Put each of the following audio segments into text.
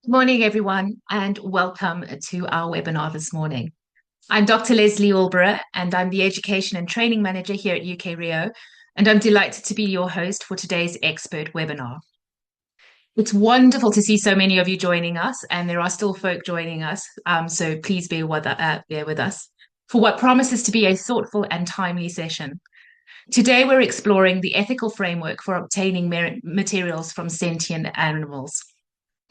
Good morning, everyone, and welcome to our webinar this morning. I'm Dr. Leslie Alborough, and I'm the Education and Training Manager here at UKRIO, and I'm delighted to be your host for today's expert webinar. It's wonderful to see so many of you joining us, and there are still folk joining us, so please bear with us for what promises to be a thoughtful and timely session. Today, we're exploring the ethical framework for obtaining materials from sentient animals.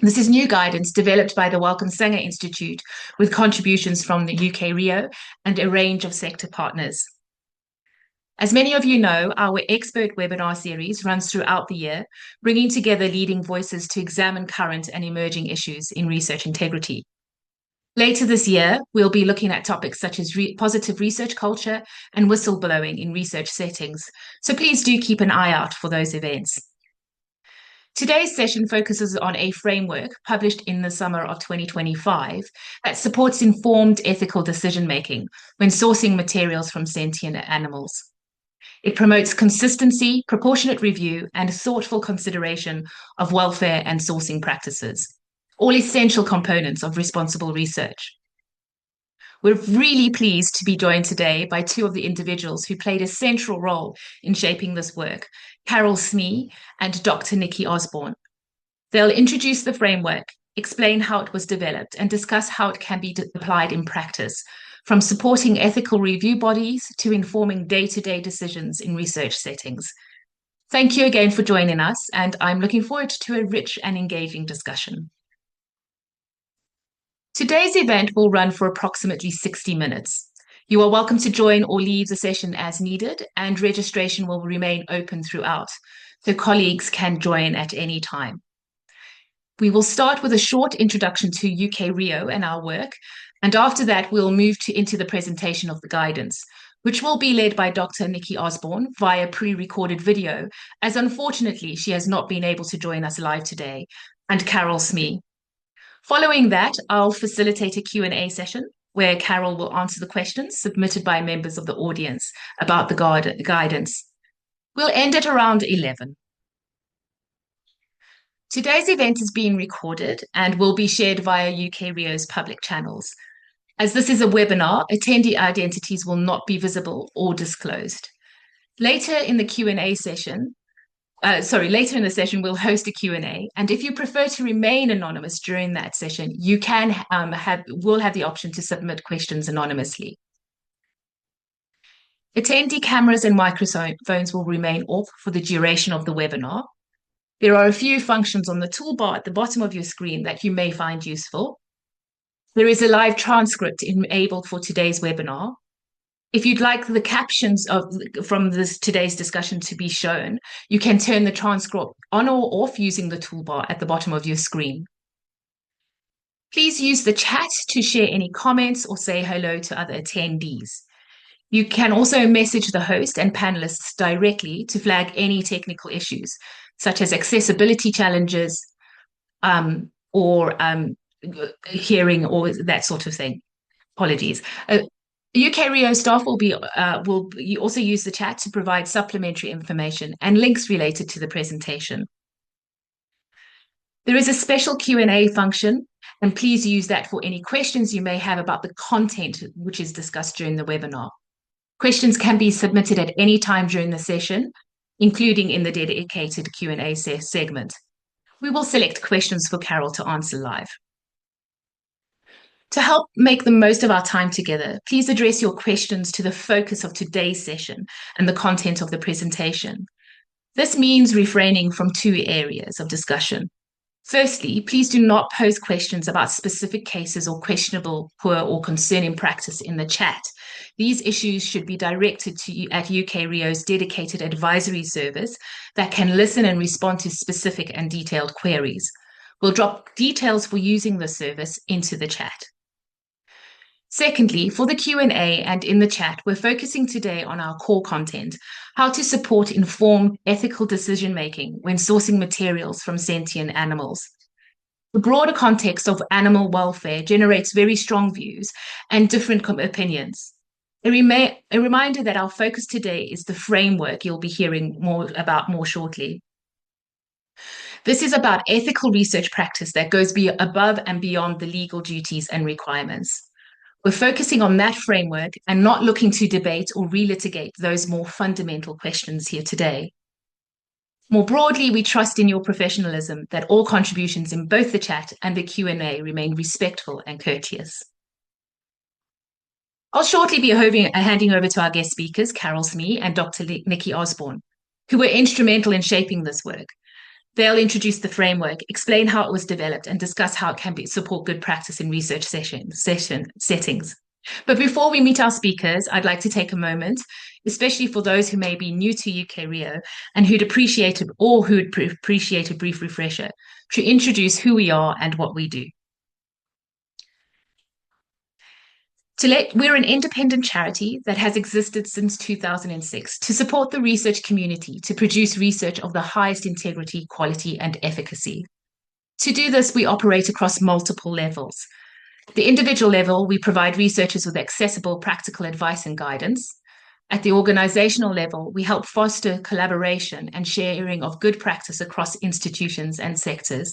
This is new guidance developed by the Wellcome Sanger Institute with contributions from the UKRIO and a range of sector partners. As many of you know, our expert webinar series runs throughout the year, bringing together leading voices to examine current and emerging issues in research integrity. Later this year, we'll be looking at topics such as positive research culture and whistleblowing in research settings, so please do keep an eye out for those events. Today's session focuses on a framework published in the summer of 2025 that supports informed ethical decision-making when sourcing materials from sentient animals. It promotes consistency, proportionate review, and thoughtful consideration of welfare and sourcing practices, all essential components of responsible research. We're really pleased to be joined today by two of the individuals who played a central role in shaping this work, Carol Smee and Dr. Nikki Osborne. They'll introduce the framework, explain how it was developed, and discuss how it can be applied in practice, from supporting ethical review bodies to informing day-to-day decisions in research settings. Thank you again for joining us, and I'm looking forward to a rich and engaging discussion. Today's event will run for approximately 60 minutes. You are welcome to join or leave the session as needed, and registration will remain open throughout, so colleagues can join at any time. We will start with a short introduction to UKRIO and our work, and after that we'll move into the presentation of the guidance, which will be led by Dr. Nikki Osborne via pre-recorded video, as unfortunately she has not been able to join us live today, and Carol Smee. Following that, I'll facilitate a Q&A session where Carol will answer the questions submitted by members of the audience about the guidance. We'll end at around 11. Today's event is being recorded and will be shared via UKRIO's public channels. As this is a webinar, attendee identities will not be visible or disclosed. Later in the session, we'll host a Q&A, and if you prefer to remain anonymous during that session, you will have the option to submit questions anonymously. Attendee cameras and microphones will remain off for the duration of the webinar. There are a few functions on the toolbar at the bottom of your screen that you may find useful. There is a live transcript enabled for today's webinar. If you'd like the captions from today's discussion to be shown, you can turn the transcript on or off using the toolbar at the bottom of your screen. Please use the chat to share any comments or say hello to other attendees. You can also message the host and panelists directly to flag any technical issues, such as accessibility challenges or hearing or that sort of thing. Apologies. UKRIO staff will also use the chat to provide supplementary information and links related to the presentation. There is a special Q&A function, and please use that for any questions you may have about the content which is discussed during the webinar. Questions can be submitted at any time during the session, including in the dedicated Q&A segment. We will select questions for Carol to answer live. To help make the most of our time together, please address your questions to the focus of today's session and the content of the presentation. This means refraining from two areas of discussion. Firstly, please do not pose questions about specific cases or questionable, poor, or concerning practice in the chat. These issues should be directed to you at UKRIO's dedicated advisory service that can listen and respond to specific and detailed queries. We'll drop details for using the service into the chat. Secondly, for the Q&A and in the chat, we're focusing today on our core content, how to support informed ethical decision-making when sourcing materials from sentient animals. The broader context of animal welfare generates very strong views and different opinions. A reminder that our focus today is the framework you'll be hearing more about shortly. This is about ethical research practice that goes above and beyond the legal duties and requirements. We're focusing on that framework and not looking to debate or relitigate those more fundamental questions here today. More broadly, we trust in your professionalism that all contributions in both the chat and the Q&A remain respectful and courteous. I'll shortly be handing over to our guest speakers, Carol Smee and Dr. Nikki Osborne, who were instrumental in shaping this work. They'll introduce the framework, explain how it was developed, and discuss how it can support good practice in research settings. But before we meet our speakers, I'd like to take a moment, especially for those who may be new to UKRIO and who'd appreciate a brief refresher, to introduce who we are and what we do. We're an independent charity that has existed since 2006 to support the research community to produce research of the highest integrity, quality, and efficacy. To do this, we operate across multiple levels. At the individual level, we provide researchers with accessible, practical advice and guidance. At the organizational level, we help foster collaboration and sharing of good practice across institutions and sectors.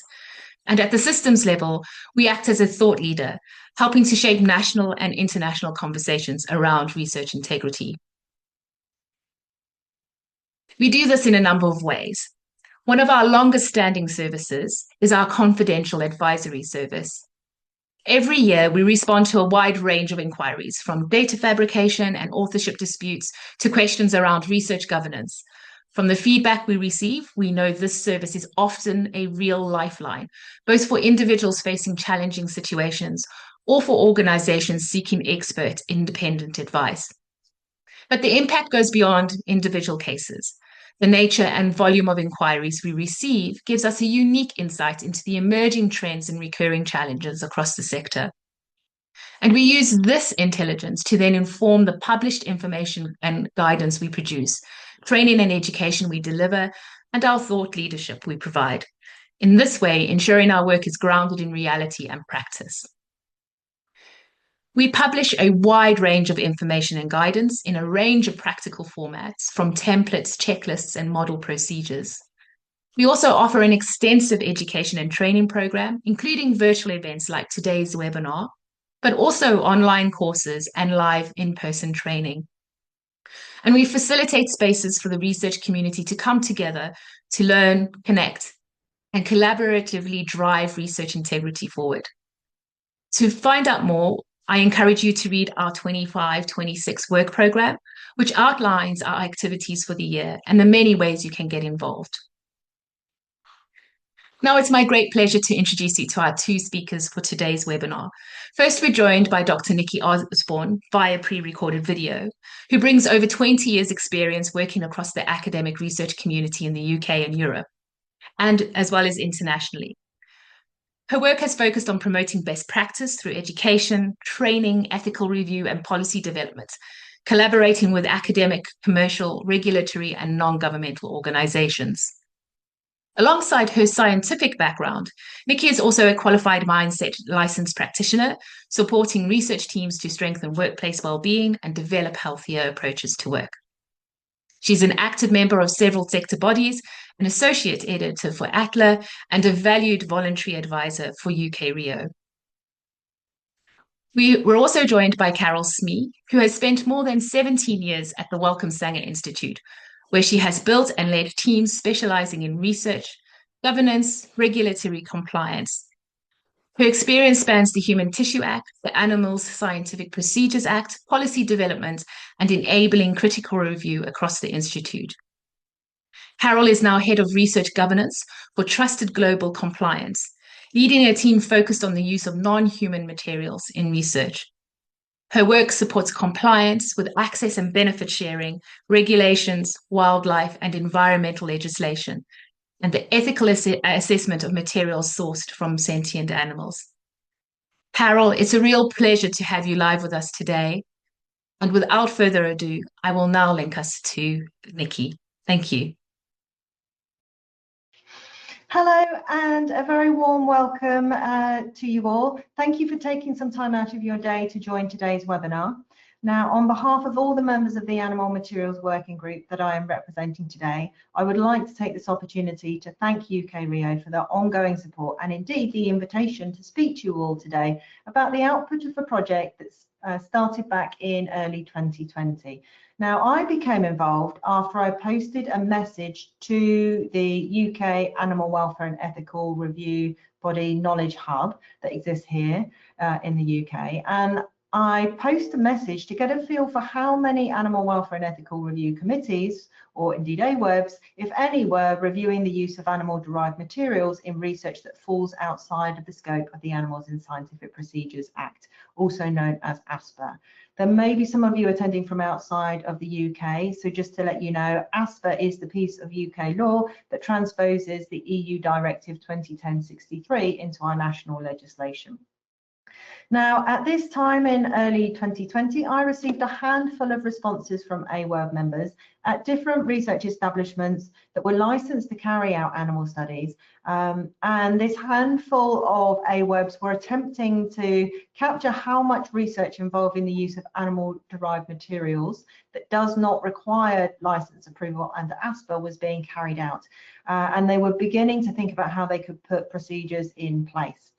And at the systems level, we act as a thought leader, helping to shape national and international conversations around research integrity. We do this in a number of ways. One of our longest standing services is our confidential advisory service. Every year, we respond to a wide range of inquiries, from data fabrication and authorship disputes to questions around research governance. From the feedback we receive, we know this service is often a real lifeline, both for individuals facing challenging situations or for organizations seeking expert, independent advice. But the impact goes beyond individual cases. The nature and volume of inquiries we receive gives us a unique insight into the emerging trends and recurring challenges across the sector. And we use this intelligence to then inform the published information and guidance we produce, training and education we deliver, and our thought leadership we provide. In this way, ensuring our work is grounded in reality and practice. We publish a wide range of information and guidance in a range of practical formats, from templates, checklists, and model procedures. We also offer an extensive education and training program, including virtual events like today's webinar, but also online courses and live in-person training. And we facilitate spaces for the research community to come together to learn, connect, and collaboratively drive research integrity forward. To find out more, I encourage you to read our 25-26 work program, which outlines our activities for the year and the many ways you can get involved. Now it's my great pleasure to introduce you to our two speakers for today's webinar. First, we're joined by Dr. Nikki Osborne via pre-recorded video, who brings over 20 years experience working across the academic research community in the UK and Europe, and as well as internationally. Her work has focused on promoting best practice through education, training, ethical review, and policy development, collaborating with academic, commercial, regulatory, and non-governmental organizations. Alongside her scientific background, Nikki is also a qualified mindset licensed practitioner, supporting research teams to strengthen workplace well-being and develop healthier approaches to work. She's an active member of several sector bodies, an associate editor for ATLA, and a valued voluntary advisor for UKRIO. We were also joined by Carol Smee, who has spent more than 17 years at the Wellcome Sanger Institute, where she has built and led teams specializing in research, governance, regulatory compliance. Her experience spans the Human Tissue Act, the Animals Scientific Procedures Act, policy development, and enabling critical review across the Institute. Carol is now head of research governance for Trusted Global Compliance, leading a team focused on the use of non-human materials in research. Her work supports compliance with access and benefit sharing, regulations, wildlife and environmental legislation, and the ethical assessment of materials sourced from sentient animals. Carol, it's a real pleasure to have you live with us today. And without further ado, I will now link us to Nikki. Thank you. Hello, and a very warm welcome to you all. Thank you for taking some time out of your day to join today's webinar. Now, on behalf of all the members of the Animal Materials Working Group that I am representing today, I would like to take this opportunity to thank UKRIO for their ongoing support and indeed the invitation to speak to you all today about the output of a project that's started back in early 2020. Now, I became involved after I posted a message to the UK Animal Welfare and Ethical Review body Knowledge Hub that exists here in the UK, and I post a message to get a feel for how many animal welfare and ethical review committees, or indeed AWERBs, if any, were reviewing the use of animal-derived materials in research that falls outside of the scope of the Animals in Scientific Procedures Act, also known as ASPR. There may be some of you attending from outside of the UK, so just to let you know, ASPR is the piece of UK law that transposes the EU Directive 2010/63 into our national legislation. Now, at this time in early 2020, I received a handful of responses from AWERB members at different research establishments that were licensed to carry out animal studies. And this handful of AWERBs were attempting to capture how much research involving the use of animal-derived materials that does not require license approval under ASPR was being carried out. And they were beginning to think about how they could put procedures in place.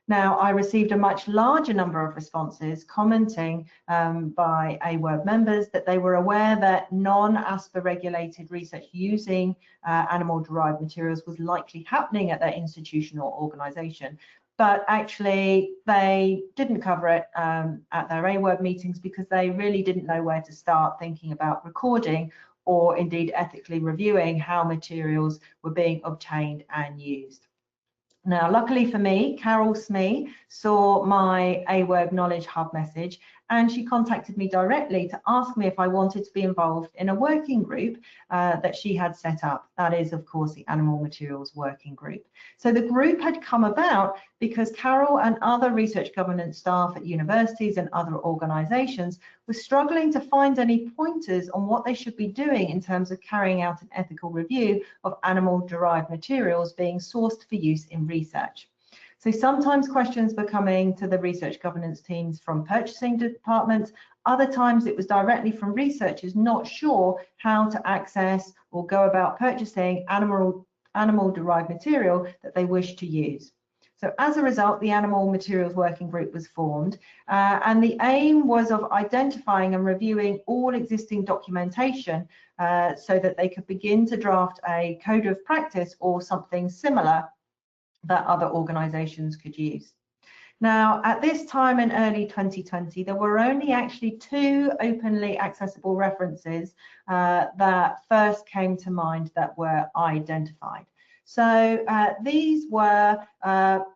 Now, I received a much larger number of responses commenting by AWERB members that they were aware that non-ASPR regulated research using animal-derived materials was likely happening at their institution or organisation, but actually they didn't cover it at their AWERB meetings because they really didn't know where to start thinking about recording or indeed ethically reviewing how materials were being obtained and used. Now, luckily for me, Carol Smee saw my AWERB Knowledge Hub message, and she contacted me directly to ask me if I wanted to be involved in a working group that she had set up. That is, of course, the Animal Materials Working Group. So the group had come about because Carol and other research governance staff at universities and other organisations were struggling to find any pointers on what they should be doing in terms of carrying out an ethical review of animal-derived materials being sourced for use in research. So sometimes questions were coming to the research governance teams from purchasing departments. Other times it was directly from researchers not sure how to access or go about purchasing animal-derived material that they wish to use. So as a result, the Animal Materials Working Group was formed, and the aim was of identifying and reviewing all existing documentation so that they could begin to draft a code of practice or something similar that other organisations could use. Now, at this time in early 2020, there were only actually 2 openly accessible references that first came to mind that were identified. So these were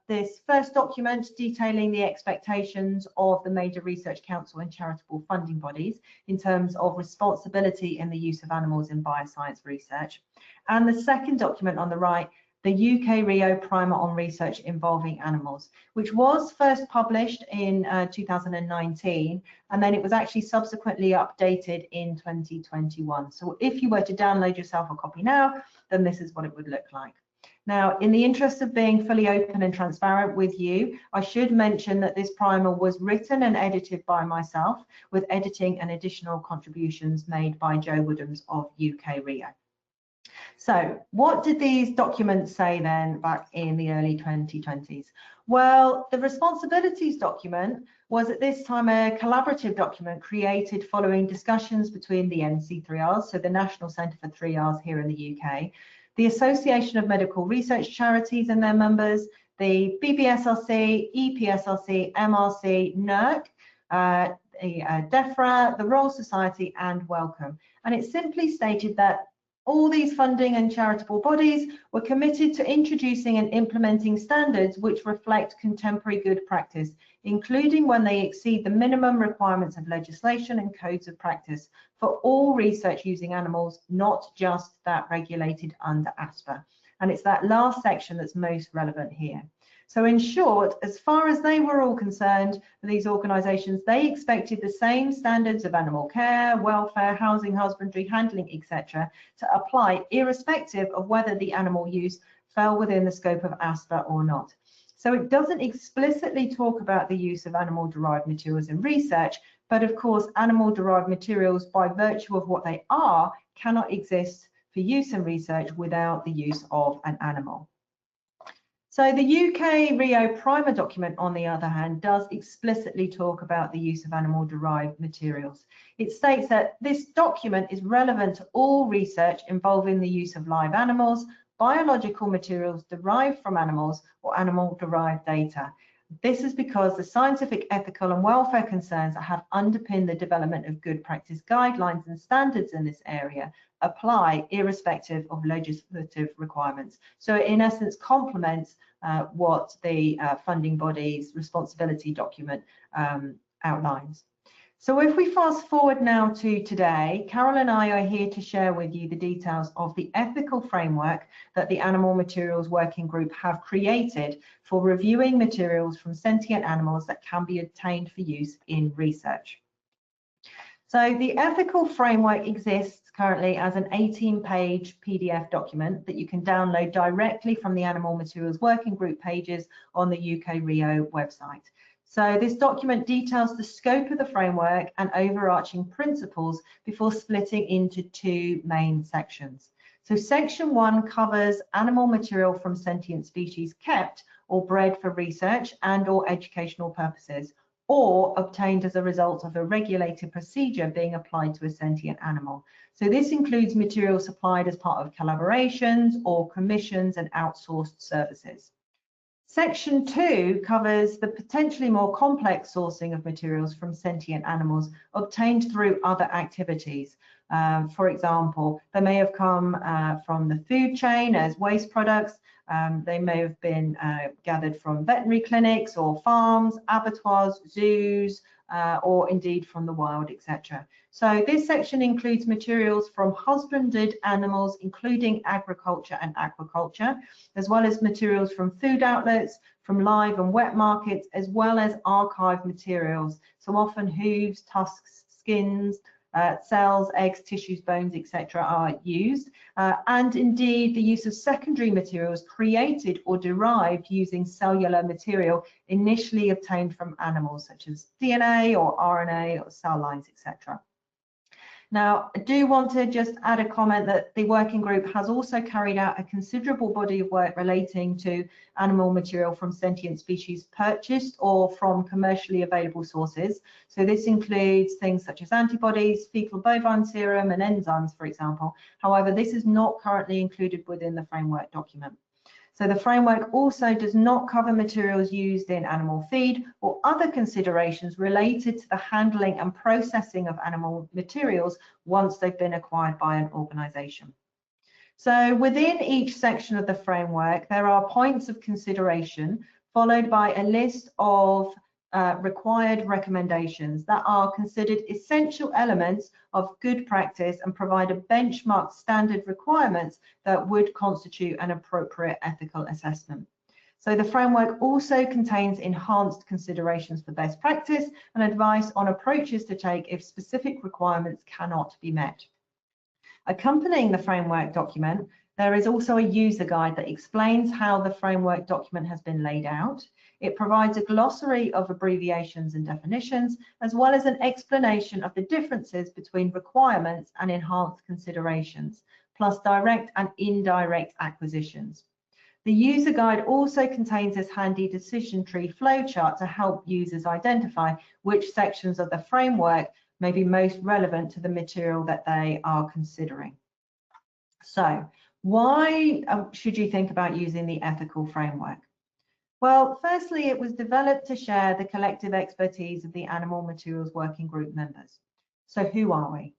this first document detailing the expectations of the major research council and charitable funding bodies in terms of responsibility in the use of animals in bioscience research. And the second document on the right, the UKRIO Primer on Research Involving Animals, which was first published in 2019, and then it was actually subsequently updated in 2021. So if you were to download yourself a copy now, then this is what it would look like. Now, in the interest of being fully open and transparent with you, I should mention that this primer was written and edited by myself, with editing and additional contributions made by Joe Woodhams of UKRIO. So what did these documents say then back in the early 2020s? Well, the responsibilities document was at this time a collaborative document created following discussions between the NC3Rs, so the National Centre for 3Rs here in the UK, the Association of Medical Research Charities and their members, the BBSRC, EPSRC, MRC, NERC, DEFRA, the Royal Society and Wellcome. And it simply stated that all these funding and charitable bodies were committed to introducing and implementing standards which reflect contemporary good practice, including when they exceed the minimum requirements of legislation and codes of practice for all research using animals, not just that regulated under ASPR. And it's that last section that's most relevant here. So in short, as far as they were all concerned, these organisations, they expected the same standards of animal care, welfare, housing, husbandry, handling, etc. to apply irrespective of whether the animal use fell within the scope of ASPR or not. So it doesn't explicitly talk about the use of animal-derived materials in research, But of course, animal-derived materials, by virtue of what they are, cannot exist for use in research without the use of an animal. So the UKRIO primer document, on the other hand, does explicitly talk about the use of animal-derived materials. It states that this document is relevant to all research involving the use of live animals, biological materials derived from animals, or animal-derived data. This is because the scientific, ethical and welfare concerns that have underpinned the development of good practice guidelines and standards in this area apply irrespective of legislative requirements. So it in essence complements what the funding body's responsibility document outlines. So if we fast forward now to today, Carol and I are here to share with you the details of the ethical framework that the Animal Materials Working Group have created for reviewing materials from sentient animals that can be obtained for use in research. So the ethical framework exists currently as an 18-page PDF document that you can download directly from the Animal Materials Working Group pages on the UKRIO website. So this document details the scope of the framework and overarching principles before splitting into two main sections. So section 1 covers animal material from sentient species kept or bred for research and or educational purposes, or obtained as a result of a regulated procedure being applied to a sentient animal. So this includes material supplied as part of collaborations or commissions and outsourced services. Section 2 covers the potentially more complex sourcing of materials from sentient animals obtained through other activities. For example, they may have come from the food chain as waste products. They may have been gathered from veterinary clinics or farms, abattoirs, zoos, or indeed from the wild, etc. So this section includes materials from husbanded animals, including agriculture and aquaculture, as well as materials from food outlets, from live and wet markets, as well as archived materials. So often hooves, tusks, skins, cells, eggs, tissues, bones, etc. are used, and indeed the use of secondary materials created or derived using cellular material initially obtained from animals, such as DNA or RNA or cell lines, etc. Now, I do want to just add a comment that the working group has also carried out a considerable body of work relating to animal material from sentient species purchased or from commercially available sources. So this includes things such as antibodies, fecal bovine serum and enzymes, for example. However, this is not currently included within the framework document. So the framework also does not cover materials used in animal feed or other considerations related to the handling and processing of animal materials once they've been acquired by an organisation. So within each section of the framework, there are points of consideration followed by a list of required recommendations that are considered essential elements of good practice and provide a benchmark standard requirements that would constitute an appropriate ethical assessment. So the framework also contains enhanced considerations for best practice and advice on approaches to take if specific requirements cannot be met. Accompanying the framework document, there is also a user guide that explains how the framework document has been laid out. It provides a glossary of abbreviations and definitions, as well as an explanation of the differences between requirements and enhanced considerations, plus direct and indirect acquisitions. The user guide also contains this handy decision tree flowchart to help users identify which sections of the framework may be most relevant to the material that they are considering. So, why should you think about using the ethical framework? Well, firstly, it was developed to share the collective expertise of the Animal Materials Working Group members. So who are we?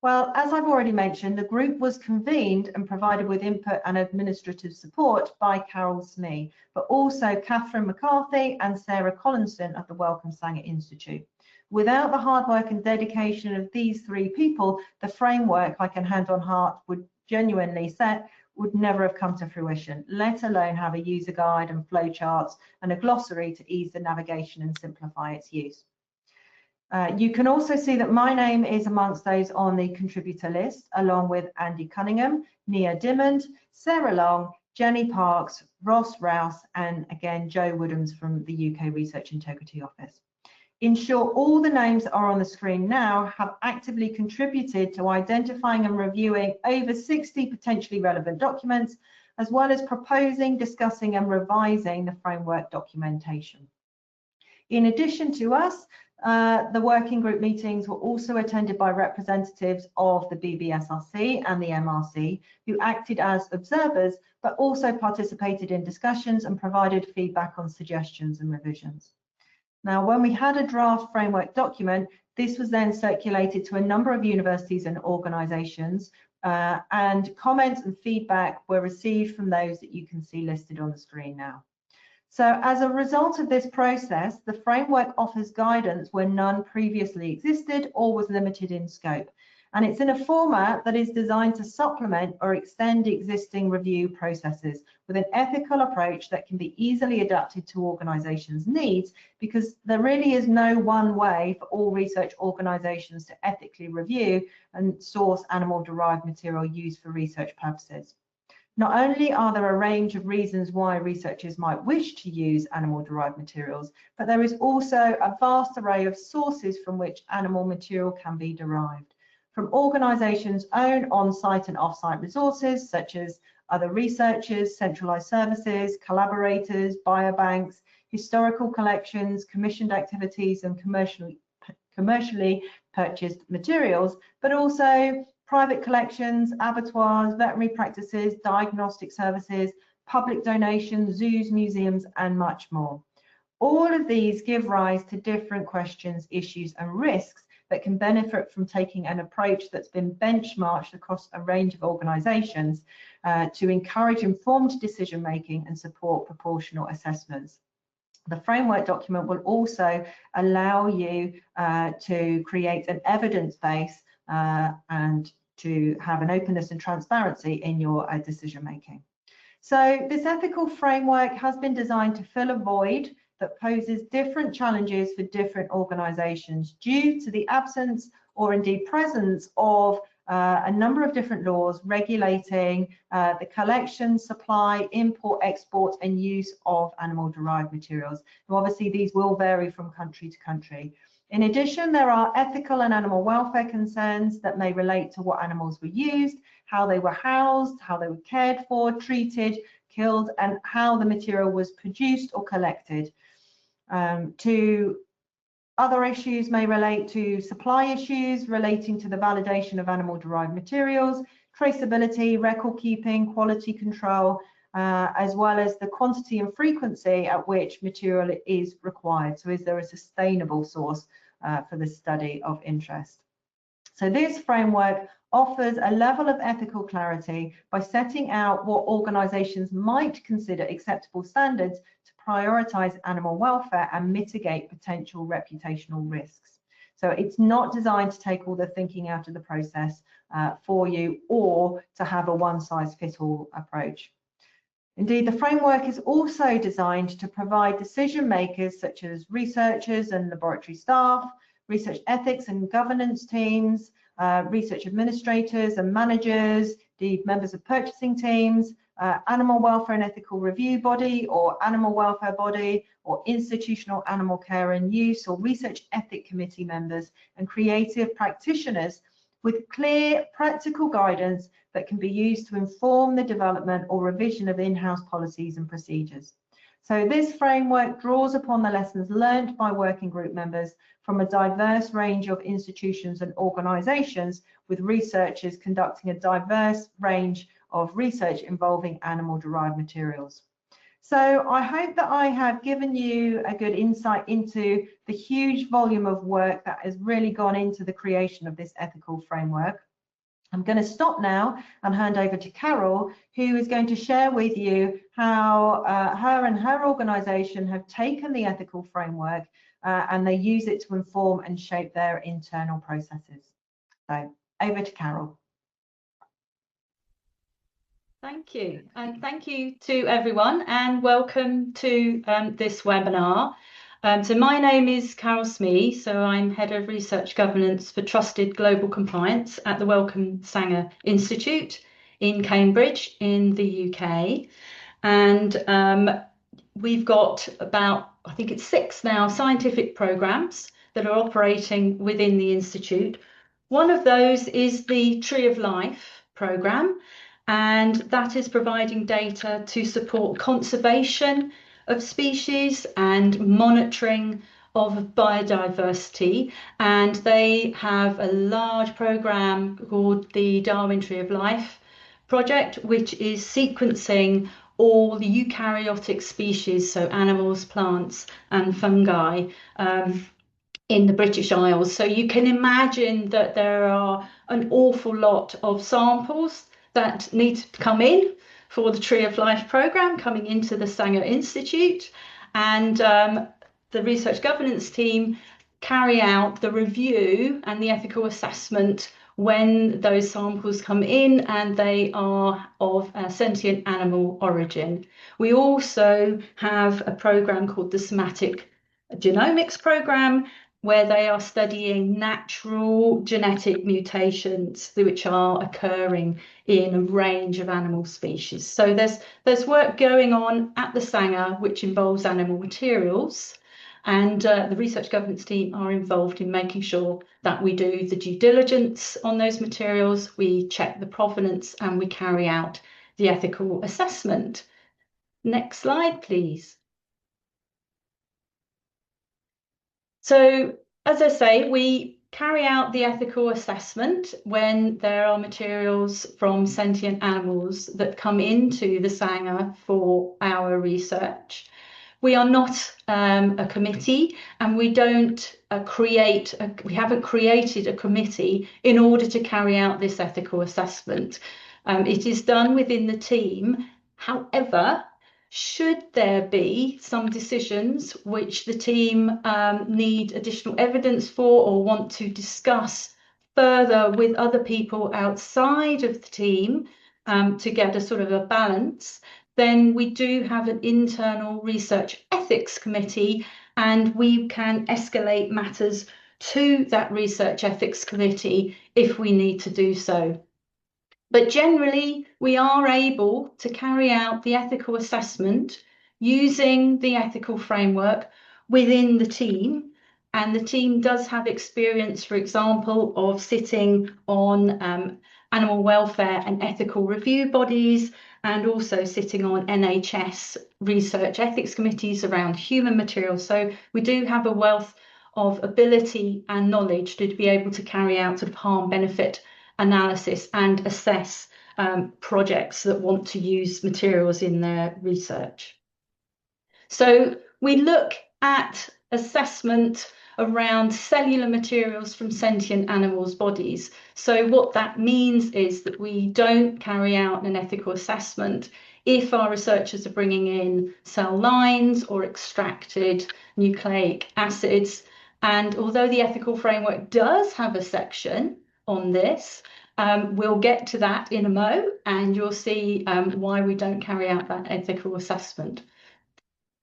Well, as I've already mentioned, the group was convened and provided with input and administrative support by Carol Smee, but also Catherine McCarthy and Sarah Collinson of the Wellcome Sanger Institute. Without the hard work and dedication of these three people, the framework, I can hand on heart, would genuinely say, would never have come to fruition, let alone have a user guide and flowcharts and a glossary to ease the navigation and simplify its use. You can also see that my name is amongst those on the contributor list, along with Andy Cunningham, Nia Dimmond, Sarah Long, Jenny Parks, Ross Rouse, and again, Joe Woodhams from the UK Research Integrity Office. In short, all the names that are on the screen now have actively contributed to identifying and reviewing over 60 potentially relevant documents, as well as proposing, discussing and revising the framework documentation. In addition to us, the working group meetings were also attended by representatives of the BBSRC and the MRC, who acted as observers, but also participated in discussions and provided feedback on suggestions and revisions. Now, when we had a draft framework document, this was then circulated to a number of universities and organisations, and comments and feedback were received from those that you can see listed on the screen now. So as a result of this process, the framework offers guidance where none previously existed or was limited in scope. And it's in a format that is designed to supplement or extend existing review processes with an ethical approach that can be easily adapted to organisations' needs, because there really is no one way for all research organisations to ethically review and source animal-derived material used for research purposes. Not only are there a range of reasons why researchers might wish to use animal-derived materials, but there is also a vast array of sources from which animal material can be derived. From organisations' own on-site and off-site resources, such as other researchers, centralised services, collaborators, biobanks, historical collections, commissioned activities and commercially purchased materials, but also private collections, abattoirs, veterinary practices, diagnostic services, public donations, zoos, museums, and much more. All of these give rise to different questions, issues, and risks that can benefit from taking an approach that's been benchmarked across a range of organisations to encourage informed decision-making and support proportional assessments. The framework document will also allow you to create an evidence base and to have an openness and transparency in your decision making. So this ethical framework has been designed to fill a void that poses different challenges for different organisations due to the absence or indeed presence of a number of different laws regulating the collection, supply, import, export and use of animal-derived materials. Now, obviously, these will vary from country to country. In addition, there are ethical and animal welfare concerns that may relate to what animals were used, how they were housed, how they were cared for, treated, killed, and how the material was produced or collected. To other issues may relate to supply issues relating to the validation of animal-derived materials, traceability, record keeping, quality control, as well as the quantity and frequency at which material is required. So is there a sustainable source for the study of interest? So this framework offers a level of ethical clarity by setting out what organisations might consider acceptable standards to prioritise animal welfare and mitigate potential reputational risks. So it's not designed to take all the thinking out of the process for you or to have a one-size-fits-all approach. Indeed, the framework is also designed to provide decision makers such as researchers and laboratory staff, research ethics and governance teams, research administrators and managers, the members of purchasing teams, animal welfare and ethical review body or animal welfare body, or institutional animal care and use or research ethic committee members and creative practitioners with clear practical guidance that can be used to inform the development or revision of in-house policies and procedures. So this framework draws upon the lessons learned by working group members from a diverse range of institutions and organisations, with researchers conducting a diverse range of research involving animal-derived materials. So I hope that I have given you a good insight into the huge volume of work that has really gone into the creation of this ethical framework. I'm going to stop now and hand over to Carol, who is going to share with you how her and her organisation have taken the ethical framework and they use it to inform and shape their internal processes. So over to Carol. Thank you, and thank you to everyone, and welcome to this webinar. So my name is Carol Smee, so I'm Head of Research Governance for Trusted Global Compliance at the Wellcome Sanger Institute in Cambridge in the UK. And we've got about, I think it's 6 now, scientific programs that are operating within the Institute. One of those is the Tree of Life program, and that is providing data to support conservation of species and monitoring of biodiversity. And they have a large program called the Darwin Tree of Life project, which is sequencing all the eukaryotic species, so animals, plants, and fungi, in the British Isles. So you can imagine that there are an awful lot of samples that need to come in for the Tree of Life programme coming into the Sanger Institute. And the research governance team carry out the review and the ethical assessment when those samples come in and they are of a sentient animal origin. We also have a programme called the Somatic Genomics Programme, where they are studying natural genetic mutations which are occurring in a range of animal species. So there's work going on at the Sanger which involves animal materials, and the research governance team are involved in making sure that we do the due diligence on those materials, we check the provenance, and we carry out the ethical assessment. Next slide, please. So, as I say, we carry out the ethical assessment when there are materials from sentient animals that come into the Sanger for our research. We are not a committee, and we don't we haven't created a committee in order to carry out this ethical assessment. It is done within the team. However, should there be some decisions which the team need additional evidence for or want to discuss further with other people outside of the team to get a sort of a balance, then we do have an internal research ethics committee, and we can escalate matters to that research ethics committee if we need to do so. But generally, we are able to carry out the ethical assessment using the ethical framework within the team. And the team does have experience, for example, of sitting on animal welfare and ethical review bodies, and also sitting on NHS research ethics committees around human materials. So we do have a wealth of ability and knowledge to be able to carry out sort of harm-benefit analysis and assess projects that want to use materials in their research. So we look at assessment around cellular materials from sentient animals' bodies. So what that means is that we don't carry out an ethical assessment if our researchers are bringing in cell lines or extracted nucleic acids. And although the ethical framework does have a section on this, we'll get to that in a mo, and you'll see why we don't carry out that ethical assessment.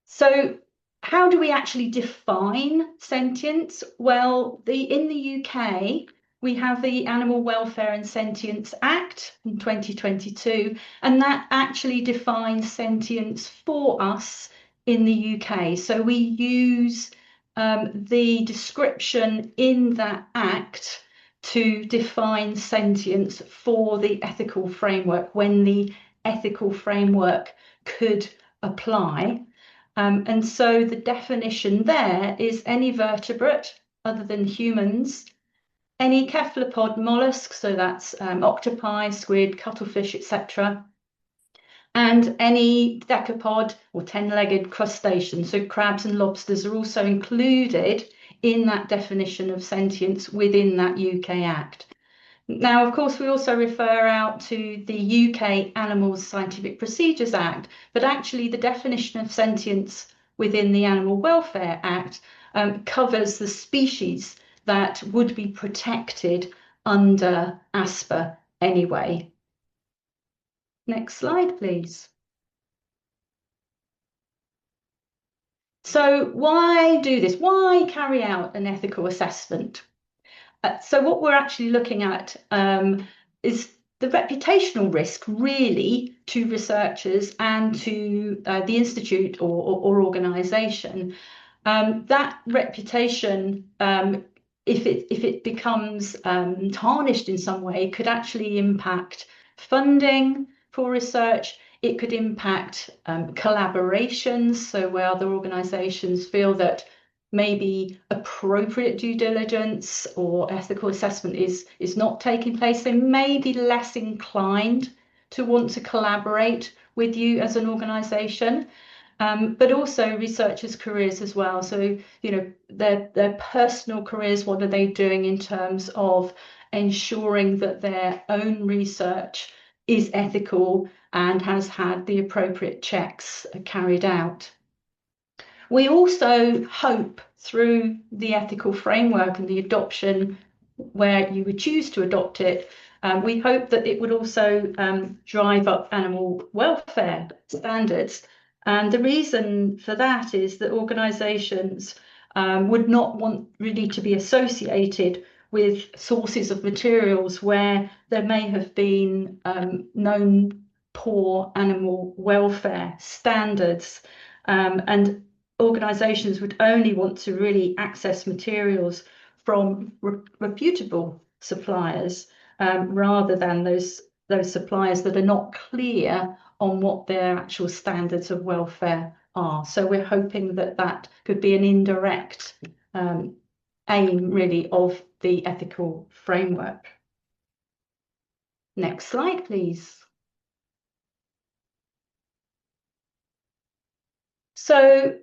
So how do we actually define sentience? Well, in the UK, we have the Animal Welfare and Sentience Act in 2022, and that actually defines sentience for us in the UK. So we use the description in that act to define sentience for the ethical framework, when the ethical framework could apply. And so the definition there is any vertebrate other than humans, any cephalopod mollusk, so that's octopi, squid, cuttlefish, etc., and any decapod or 10-legged crustacean, so crabs and lobsters are also included in that definition of sentience within that UK Act. Now, of course, we also refer out to the UK Animals Scientific Procedures Act, but actually the definition of sentience within the Animal Welfare Act covers the species that would be protected under ASPA anyway. Next slide, please. So why do this? Why carry out an ethical assessment? So what we're actually looking at is the reputational risk really to researchers and to the institute or organisation. That reputation, if it becomes tarnished in some way, could actually impact funding for research. It could impact collaborations, so where other organisations feel that maybe appropriate due diligence or ethical assessment is not taking place, they may be less inclined to want to collaborate with you as an organisation. But also researchers' careers as well. So, you know, their personal careers, what are they doing in terms of ensuring that their own research is ethical and has had the appropriate checks carried out. We also hope through the ethical framework and the adoption where you would choose to adopt it, we hope that it would also drive up animal welfare standards. And the reason for that is that organisations would not want really to be associated with sources of materials where there may have been known poor animal welfare standards. And organisations would only want to really access materials from reputable suppliers rather than those suppliers that are not clear on what their actual standards of welfare are. So we're hoping that that could be an indirect aim really of the ethical framework. Next slide, please. So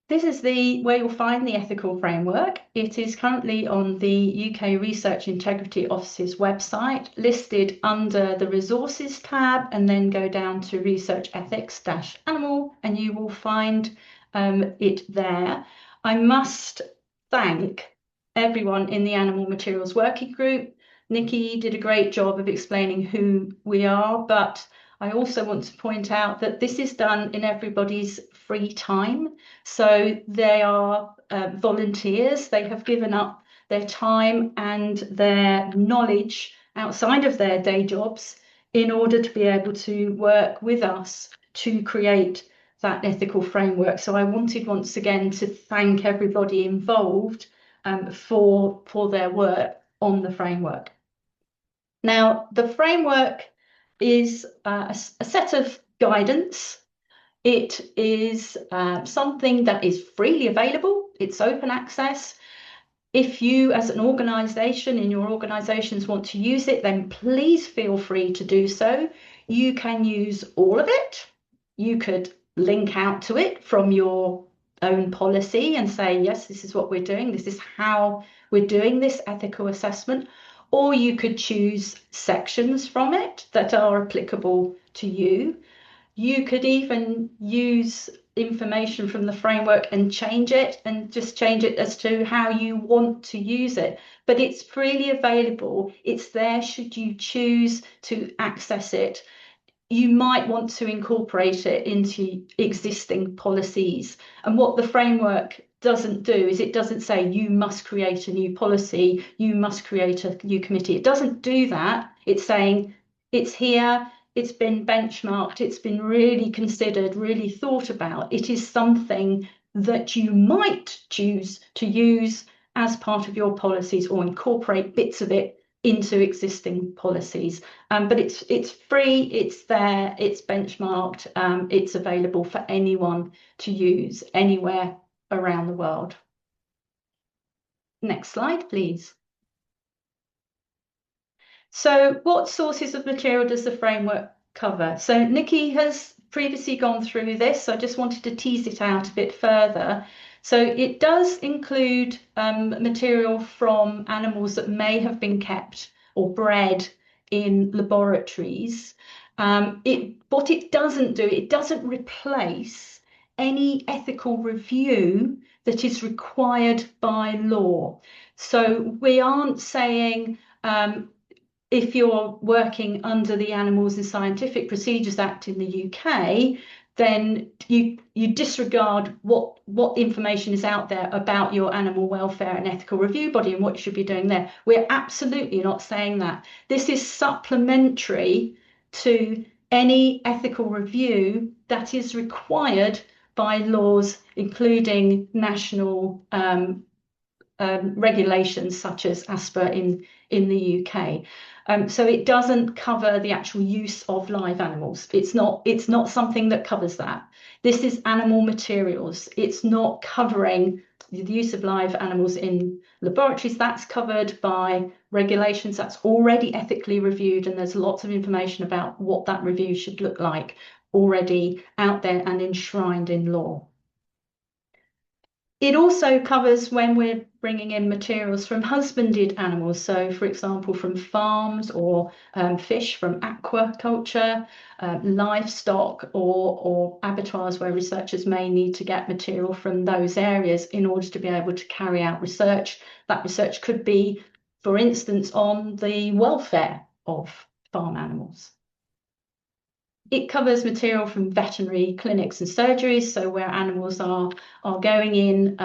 this is where you'll find the ethical framework. It is currently on the UK Research Integrity Office's website, listed under the Resources tab, and then go down to Research Ethics-Animal, and you will find it there. I must thank everyone in the Animal Materials Working Group. Nikki did a great job of explaining who we are, but I also want to point out that this is done in everybody's free time. So they are volunteers. They have given up their time and their knowledge outside of their day jobs in order to be able to work with us to create that ethical framework. So I wanted once again to thank everybody involved for their work on the framework. Now, the framework is a set of guidance. It is something that is freely available. It's open access. If you, as an organisation, in your organisations want to use it, then please feel free to do so. You can use all of it. You could link out to it from your own policy and say, yes, this is what we're doing. This is how we're doing this ethical assessment. Or you could choose sections from it that are applicable to you. You could even use information from the framework and change it, and just change it as to how you want to use it. But it's freely available. It's there should you choose to access it. You might want to incorporate it into existing policies. And what the framework doesn't do is it doesn't say you must create a new policy, you must create a new committee. It doesn't do that. It's saying it's here, it's been benchmarked, it's been really considered, really thought about. It is something that you might choose to use as part of your policies or incorporate bits of it into existing policies. But it's free, it's there, it's benchmarked, it's available for anyone to use anywhere around the world. Next slide, please. So what sources of material does the framework cover? So Nikki has previously gone through this, so I just wanted to tease it out a bit further. So it does include material from animals that may have been kept or bred in laboratories. What it doesn't do, it doesn't replace any ethical review that is required by law. So we aren't saying if you're working under the Animals and Scientific Procedures Act in the UK, then you disregard what information is out there about your animal welfare and ethical review body and what you should be doing there. We're absolutely not saying that. This is supplementary to any ethical review that is required by laws, including national regulations such as ASPA in the UK. So it doesn't cover the actual use of live animals. It's not something that covers that. This is animal materials. It's not covering the use of live animals in laboratories. That's covered by regulations that's already ethically reviewed, and there's lots of information about what that review should look like already out there and enshrined in law. It also covers when we're bringing in materials from husbanded animals. So, for example, from farms or fish from aquaculture, livestock or abattoirs where researchers may need to get material from those areas in order to be able to carry out research. That research could be, for instance, on the welfare of farm animals. It covers material from veterinary clinics and surgeries, so where animals are going in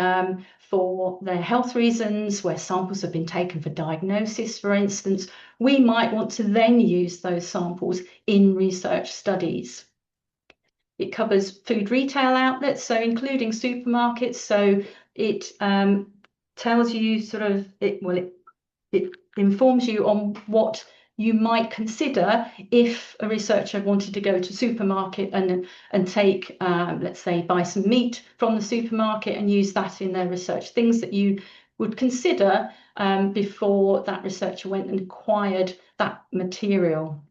for their health reasons, where samples have been taken for diagnosis, for instance. We might want to then use those samples in research studies. It covers food retail outlets, so including supermarkets. So it tells you it informs you on what you might consider if a researcher wanted to go to supermarket and take, let's say, buy some meat from the supermarket and use that in their research. Things that you would consider before that researcher went and acquired that material.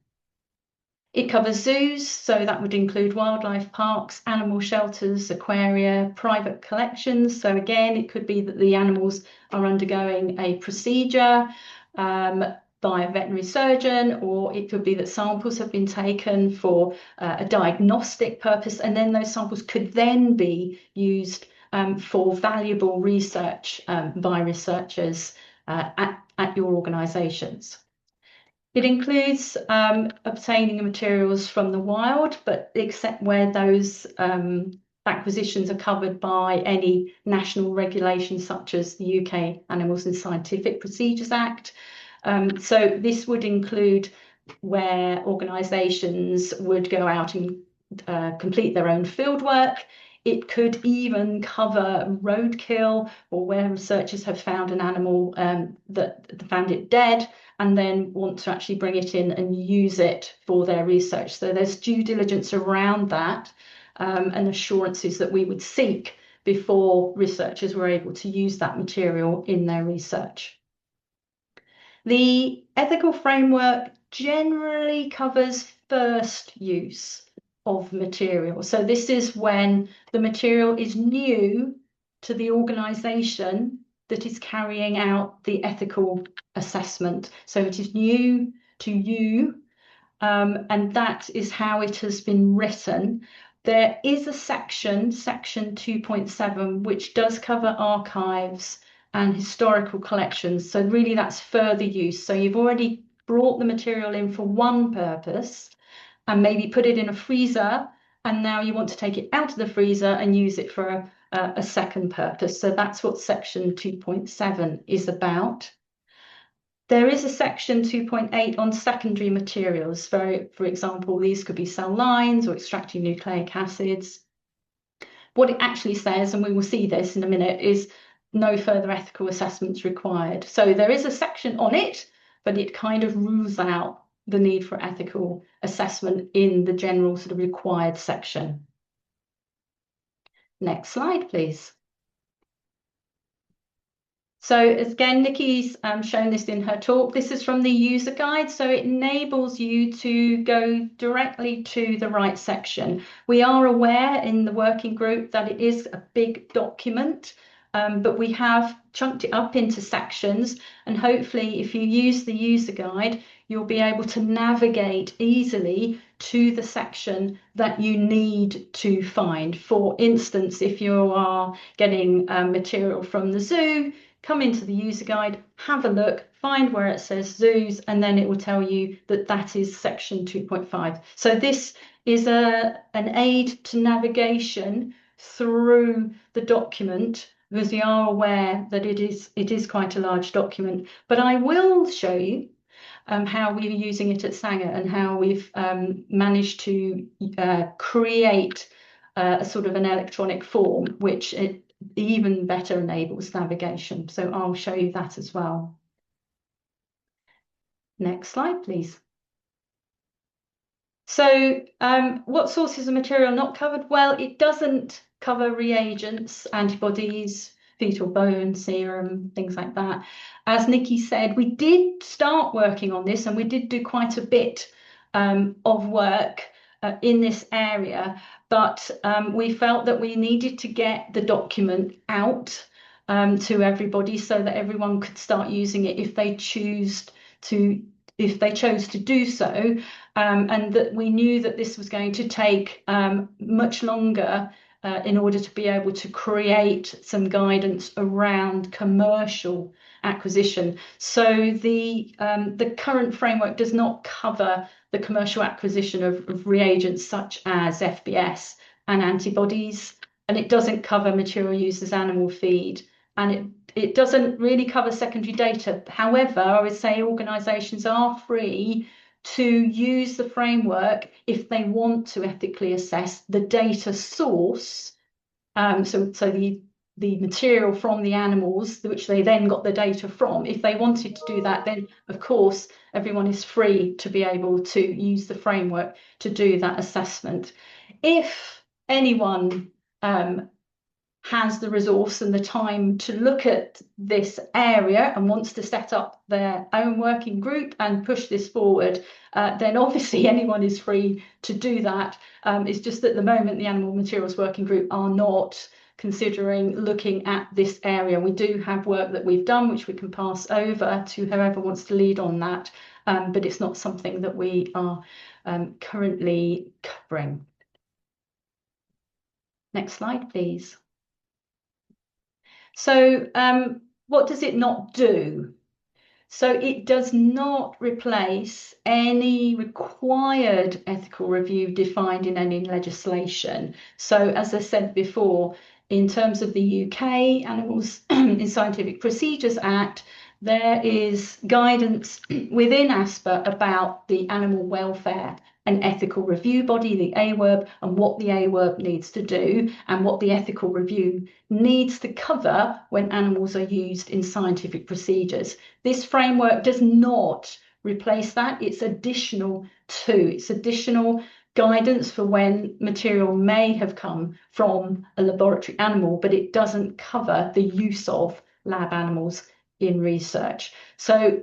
It covers zoos, so that would include wildlife parks, animal shelters, aquaria, private collections. So again, it could be that the animals are undergoing a procedure by a veterinary surgeon, or it could be that samples have been taken for a diagnostic purpose, and then those samples could then be used for valuable research by researchers at your organisations. It includes obtaining materials from the wild, but except where those acquisitions are covered by any national regulations such as the UK Animals and Scientific Procedures Act. So this would include where organisations would go out and complete their own fieldwork. It could even cover roadkill, or where researchers have found an animal that found it dead and then want to actually bring it in and use it for their research. So there's due diligence around that and assurances that we would seek before researchers were able to use that material in their research. The ethical framework generally covers first use of material. So this is when the material is new to the organisation that is carrying out the ethical assessment. So it is new to you, and that is how it has been written. There is a section 2.7, which does cover archives and historical collections. So really that's further use. So you've already brought the material in for one purpose and maybe put it in a freezer, and now you want to take it out of the freezer and use it for a second purpose. So that's what section 2.7 is about. There is a section 2.8 on secondary materials. For example, these could be cell lines or extracting nucleic acids. What it actually says, and we will see this in a minute, is no further ethical assessments required. So there is a section on it, but it kind of rules out the need for ethical assessment in the general sort of required section. Next slide, please. So again, Nikki's shown this in her talk. This is from the user guide, so it enables you to go directly to the right section. We are aware in the working group that it is a big document, but we have chunked it up into sections, and hopefully if you use the user guide, you'll be able to navigate easily to the section that you need to find. For instance, if you are getting material from the zoo, come into the user guide, have a look, find where it says zoos, and then it will tell you that that is section 2.5. So this is an aid to navigation through the document, because we are aware that it is quite a large document. But I will show you how we're using it at Sanger and how we've managed to create a sort of an electronic form, which it even better enables navigation. So I'll show you that as well. Next slide, please. So what sources of material not covered? Well, it doesn't cover reagents, antibodies, fetal bone, serum, things like that. As Nikki said, we did start working on this, and we did do quite a bit of work in this area, but we felt that we needed to get the document out to everybody so that everyone could start using it if they chose to do so, and that we knew that this was going to take much longer in order to be able to create some guidance around commercial acquisition. So the current framework does not cover the commercial acquisition of reagents such as FBS and antibodies, and it doesn't cover material used as animal feed, and it doesn't really cover secondary data. However, I would say organisations are free to use the framework if they want to ethically assess the data source, so the material from the animals, which they then got the data from. If they wanted to do that, then of course everyone is free to be able to use the framework to do that assessment. If anyone has the resource and the time to look at this area and wants to set up their own working group and push this forward, then obviously anyone is free to do that. It's just that at the moment the Animal Materials Working Group are not considering looking at this area. We do have work that we've done which we can pass over to whoever wants to lead on that, but it's not something that we are currently covering. Next slide, please. So what does it not do? So it does not replace any required ethical review defined in any legislation. So as I said before, in terms of the UK Animals in Scientific Procedures Act, there is guidance within ASPA about the animal welfare and ethical review body, the AWERB, and what the AWERB needs to do and what the ethical review needs to cover when animals are used in scientific procedures. This framework does not replace that. It's additional to, it's additional guidance for when material may have come from a laboratory animal, but it doesn't cover the use of lab animals in research. So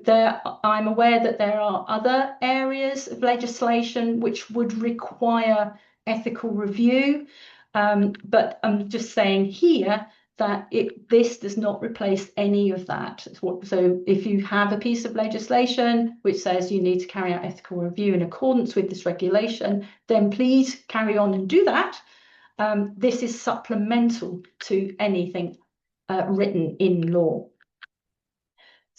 I'm aware that there are other areas of legislation which would require ethical review, but I'm just saying here that this does not replace any of that. So if you have a piece of legislation which says you need to carry out ethical review in accordance with this regulation, then please carry on and do that. This is supplemental to anything written in law.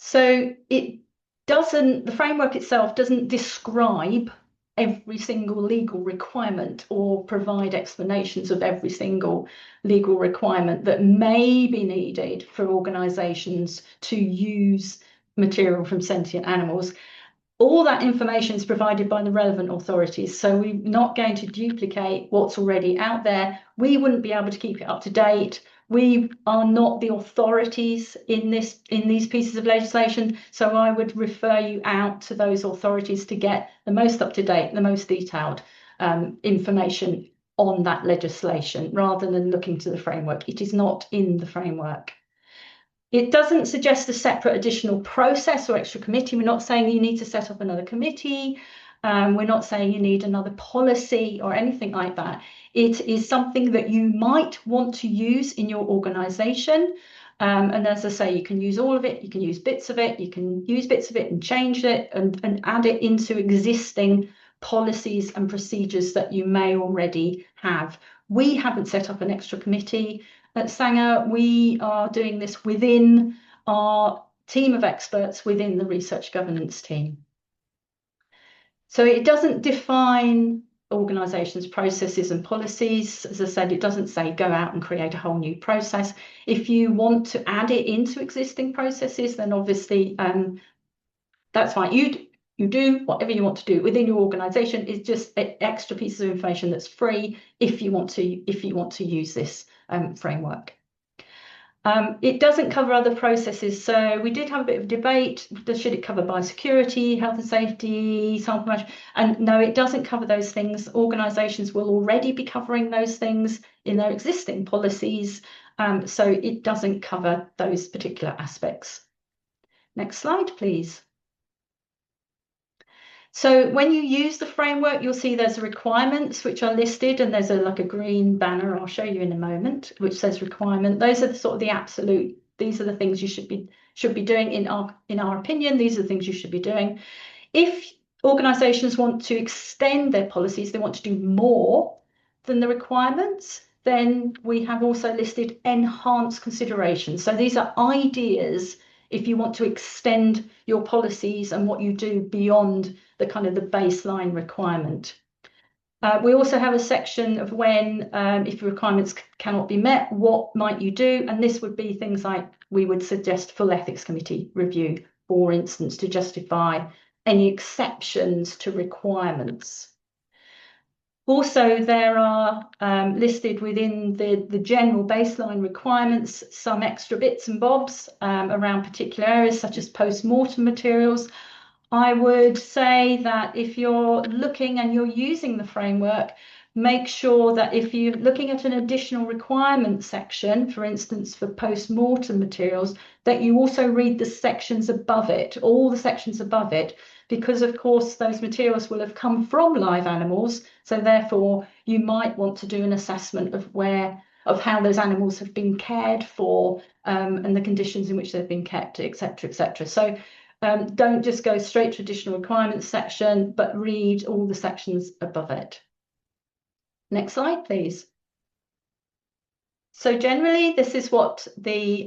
So the framework itself doesn't describe every single legal requirement or provide explanations of every single legal requirement that may be needed for organisations to use material from sentient animals. All that information is provided by the relevant authorities, so we're not going to duplicate what's already out there. We wouldn't be able to keep it up to date. We are not the authorities in these pieces of legislation, so I would refer you out to those authorities to get the most up-to-date, the most detailed information on that legislation, rather than looking to the framework. It is not in the framework. It doesn't suggest a separate additional process or extra committee. We're not saying you need to set up another committee. We're not saying you need another policy or anything like that. It is something that you might want to use in your organisation. And as I say, you can use all of it, you can use bits of it, you can use bits of it and change it and add it into existing policies and procedures that you may already have. We haven't set up an extra committee at Sanger. We are doing this within our team of experts within the research governance team. So it doesn't define organisations' processes and policies. As I said, it doesn't say go out and create a whole new process. If you want to add it into existing processes, then obviously that's fine. You do whatever you want to do within your organisation. It's just an extra piece of information that's free if you want to use this framework. It doesn't cover other processes, so we did have a bit of debate. Should it cover biosecurity, health and safety, sample management? And no, it doesn't cover those things. Organisations will already be covering those things in their existing policies, so it doesn't cover those particular aspects. Next slide, please. So when you use the framework, you'll see there's requirements which are listed, and there's like a green banner I'll show you in a moment, which says requirement. Those are the sort of the absolute. These are the things you should be doing in our opinion. These are the things you should be doing. If organisations want to extend their policies, they want to do more than the requirements, then we have also listed enhanced considerations. So these are ideas if you want to extend your policies and what you do beyond the kind of the baseline requirement. We also have a section of when, if requirements cannot be met, what might you do? And this would be things like we would suggest full ethics committee review, for instance, to justify any exceptions to requirements. Also, there are listed within the general baseline requirements some extra bits and bobs around particular areas such as post-mortem materials. I would say that if you're looking and you're using the framework, make sure that if you're looking at an additional requirement section, for instance, for post-mortem materials, that you also read the sections above it, all the sections above it, because of course those materials will have come from live animals. So therefore you might want to do an assessment of how those animals have been cared for and the conditions in which they've been kept, etc., etc. So don't just go straight to additional requirements section, but read all the sections above it. Next slide, please. So generally, this is what the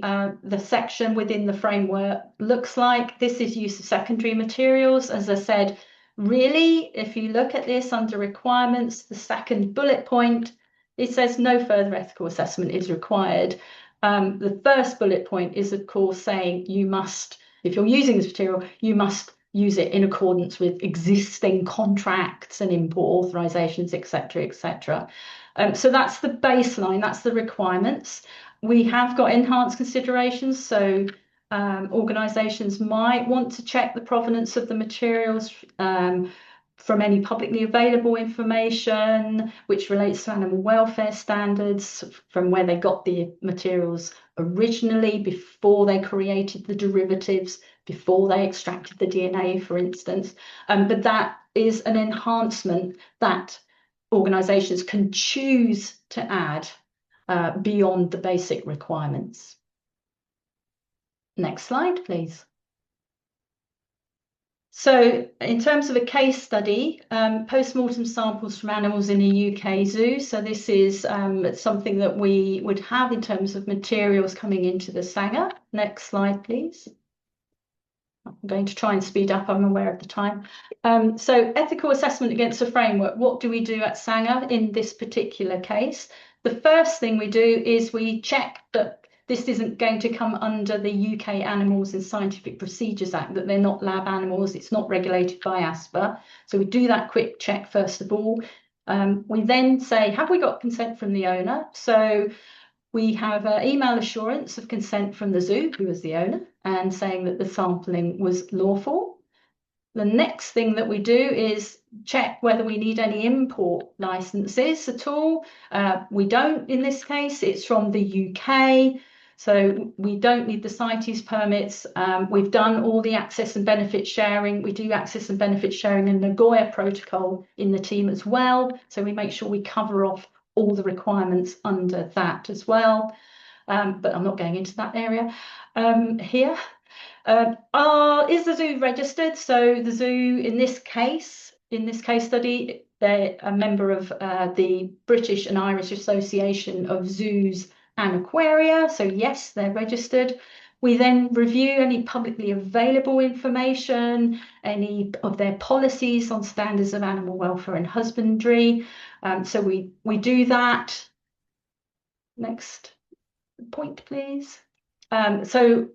section within the framework looks like. This is use of secondary materials. As I said, really, if you look at this under requirements, the second bullet point, it says no further ethical assessment is required. The first bullet point is, of course, saying you must, if you're using this material, you must use it in accordance with existing contracts and import authorizations, etc., etc. So that's the baseline, that's the requirements. We have got enhanced considerations, so organisations might want to check the provenance of the materials from any publicly available information which relates to animal welfare standards, from where they got the materials originally before they created the derivatives, before they extracted the DNA, for instance. But that is an enhancement that organisations can choose to add beyond the basic requirements. Next slide, please. So in terms of a case study, post-mortem samples from animals in a UK zoo. So this is something that we would have in terms of materials coming into the Sanger. Next slide, please. I'm going to try and speed up, I'm aware of the time. So ethical assessment against a framework. What do we do at Sanger in this particular case? The first thing we do is we check that this isn't going to come under the UK Animals and Scientific Procedures Act, that they're not lab animals, it's not regulated by ASPA. So we do that quick check first of all. We then say, have we got consent from the owner? So we have email assurance of consent from the zoo, who was the owner, and saying that the sampling was lawful. The next thing that we do is check whether we need any import licenses at all. We don't in this case, it's from the UK. So we don't need the CITES permits. We've done all the access and benefit sharing. We do access and benefit sharing and Nagoya protocol in the team as well. So we make sure we cover off all the requirements under that as well. But I'm not going into that area here. Is the zoo registered? So the zoo in this case study, they're a member of the British and Irish Association of Zoos and Aquaria. So yes, they're registered. We then review any publicly available information, any of their policies on standards of animal welfare and husbandry. So we do that. Next point, please. So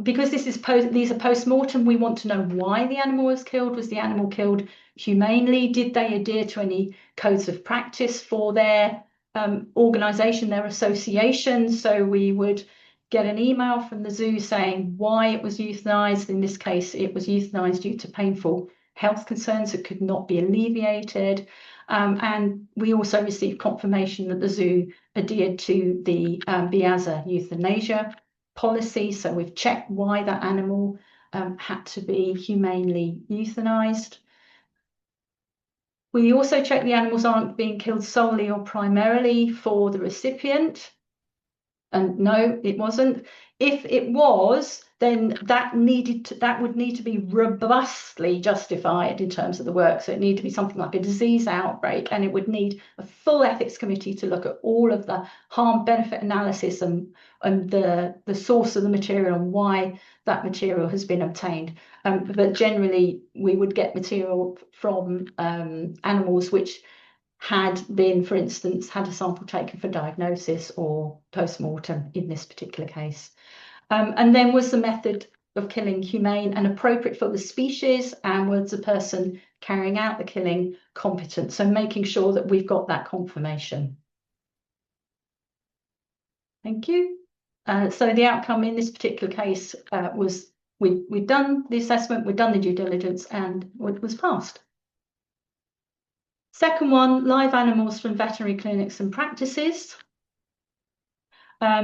because these are post-mortem, we want to know why the animal was killed. Was the animal killed humanely? Did they adhere to any codes of practice for their organisation, their association? So we would get an email from the zoo saying why it was euthanized. In this case, it was euthanized due to painful health concerns that could not be alleviated. And we also received confirmation that the zoo adhered to the BIASA euthanasia policy. So we've checked why that animal had to be humanely euthanized. We also check the animals aren't being killed solely or primarily for the recipient. And no, it wasn't. If it was, then that would need to be robustly justified in terms of the work. So it needed to be something like a disease outbreak, and it would need a full ethics committee to look at all of the harm benefit analysis and the source of the material and why that material has been obtained. But generally, we would get material from animals which had been, for instance, had a sample taken for diagnosis or post-mortem in this particular case. And then was the method of killing humane and appropriate for the species, and was the person carrying out the killing competent? So making sure that we've got that confirmation. Thank you. So the outcome in this particular case was we'd done the assessment, we'd done the due diligence, and it was passed. Second one, live animals from veterinary clinics and practices.